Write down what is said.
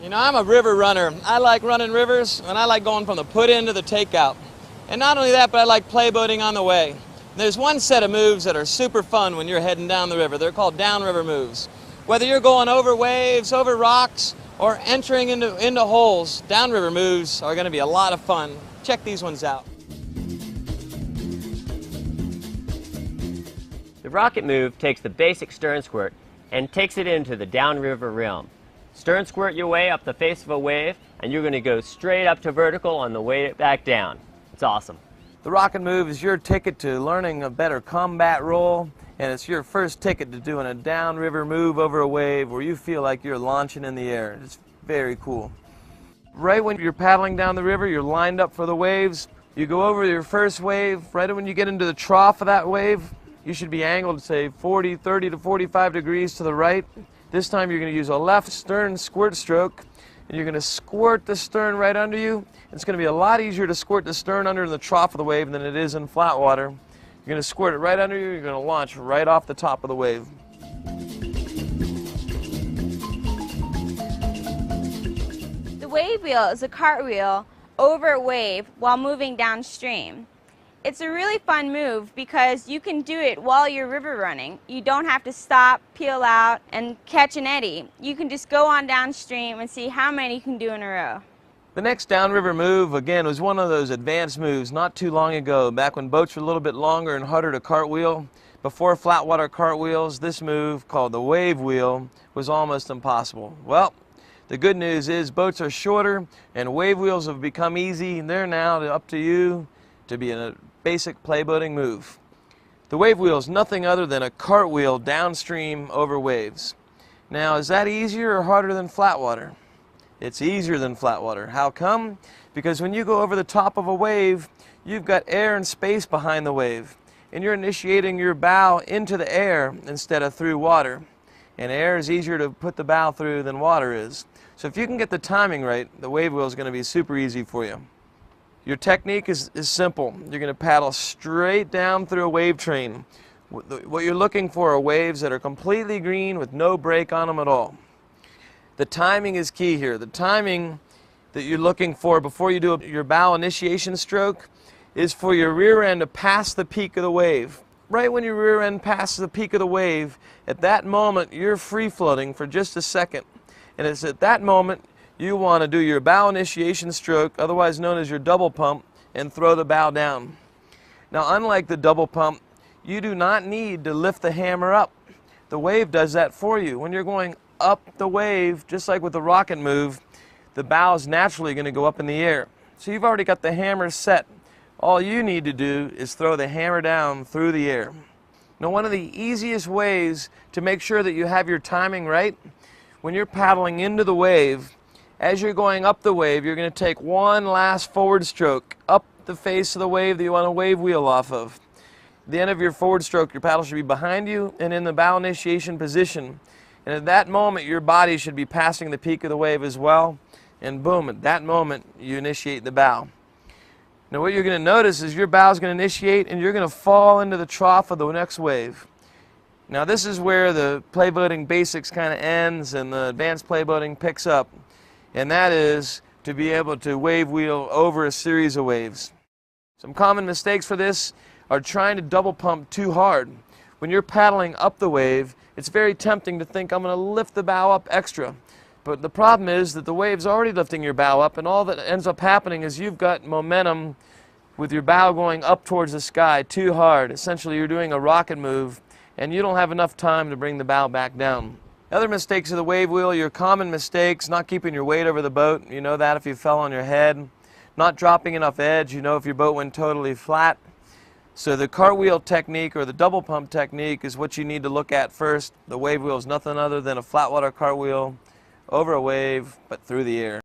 You know, I'm a river runner. I like running rivers, and I like going from the put-in to the takeout. And not only that, but I like play boating on the way. There's one set of moves that are super fun when you're heading down the river. They're called downriver moves. Whether you're going over waves, over rocks, or entering into holes, downriver moves are going to be a lot of fun. Check these ones out. The rocket move takes the basic stern squirt and takes it into the downriver realm. Stern squirt your way up the face of a wave, and you're going to go straight up to vertical on the way back down. It's awesome. The rocket move is your ticket to learning a better combat role, and it's your first ticket to doing a downriver move over a wave where you feel like you're launching in the air. It's very cool. Right when you're paddling down the river, you're lined up for the waves. You go over your first wave. Right when you get into the trough of that wave, you should be angled, say, 30 to 45 degrees to the right. This time you're going to use a left stern squirt stroke, and you're going to squirt the stern right under you. It's going to be a lot easier to squirt the stern under in the trough of the wave than it is in flat water. You're going to squirt it right under you. You're going to launch right off the top of the wave. The wave wheel is a cartwheel over a wave while moving downstream. It's a really fun move because you can do it while you're river running. You don't have to stop, peel out, and catch an eddy. You can just go on downstream and see how many you can do in a row. The next downriver move, again, was one of those advanced moves not too long ago, back when boats were a little bit longer and harder to cartwheel. Before flat water cartwheels, this move, called the wave wheel, was almost impossible. Well, the good news is boats are shorter and wave wheels have become easy, and they're now up to you to be a basic play boating move. The wave wheel is nothing other than a cartwheel downstream over waves. Now, is that easier or harder than flat water? It's easier than flat water. How come? Because when you go over the top of a wave, you've got air and space behind the wave, and you're initiating your bow into the air instead of through water. And air is easier to put the bow through than water is. So if you can get the timing right, the wave wheel is going to be super easy for you. Your technique is simple. You're going to paddle straight down through a wave train. What you're looking for are waves that are completely green with no break on them at all. The timing is key here. The timing that you're looking for before you do your bow initiation stroke is for your rear end to pass the peak of the wave. Right when your rear end passes the peak of the wave, at that moment you're free floating for just a second. And it's at that moment you want to do your bow initiation stroke, otherwise known as your double pump, and throw the bow down. Now, unlike the double pump, you do not need to lift the hammer up. The wave does that for you. When you're going up the wave, just like with the rocket move, the bow is naturally going to go up in the air. So you've already got the hammer set. All you need to do is throw the hammer down through the air. Now, one of the easiest ways to make sure that you have your timing right, when you're paddling into the wave, as you're going up the wave, you're going to take one last forward stroke up the face of the wave that you want to wave wheel off of. At the end of your forward stroke, your paddle should be behind you and in the bow initiation position. And at that moment, your body should be passing the peak of the wave as well. And boom, at that moment, you initiate the bow. Now what you're going to notice is your bow is going to initiate and you're going to fall into the trough of the next wave. Now this is where the play boating basics kind of ends and the advanced play boating picks up. And that is to be able to wave wheel over a series of waves. Some common mistakes for this are trying to double pump too hard. When you're paddling up the wave, it's very tempting to think, I'm going to lift the bow up extra. But the problem is that the wave's already lifting your bow up, and all that ends up happening is you've got momentum with your bow going up towards the sky too hard. Essentially, you're doing a rocket move, and you don't have enough time to bring the bow back down. Other mistakes of the wave wheel, your common mistakes: not keeping your weight over the boat. You know that if you fell on your head. Not dropping enough edge. You know if your boat went totally flat. So the cartwheel technique or the double pump technique is what you need to look at first. The wave wheel is nothing other than a flat water cartwheel over a wave, but through the air.